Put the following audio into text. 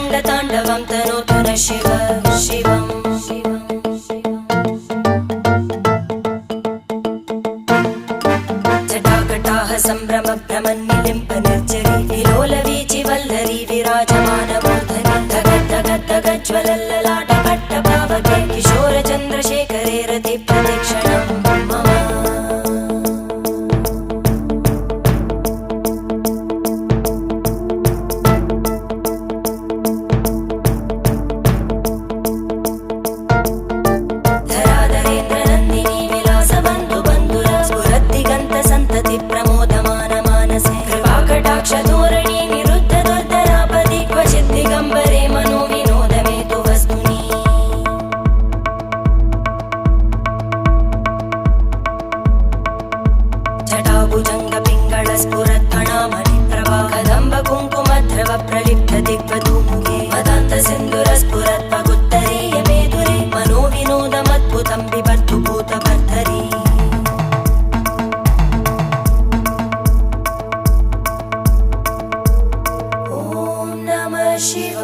रङ्गताण्डवं तनोतु न शिव शिवम् जटाकटाः सम्भ्रमभ्रमन्निलिम्प निर्जरी विलोलवीचि वल्लरी विराजमानमूर्धनि धगज्ज्वलल्ललाटपट्टपावके किशोरचन्द्रशेखरे रतिप्रतिक्षणं मम धराधरेन्द्रनन्दिनी विलासबन्धुबन्धुर स्फुरद्दिगन्तसन्तति प्रमोदमान मानसे कृपाकटाक्षधोरणी निरुद्ध दुर्धरापदि क्वचित् दिगम्बरे मनोविनोदमेतु वस्तुनि जटाभुजङ्गपिङ्गळस्फुरत्फणामणिप्रभा कदम्बकुङ्कुमद्रव प्रलिप्त दिग्वधूमुखे मदान्तसिन्धुरस्फुरत्पगुत्तरीय मेदुरे मनोविनोदमद्भुतं बिभर्तु भूतभर्धरी ॐ नमः शिवाय।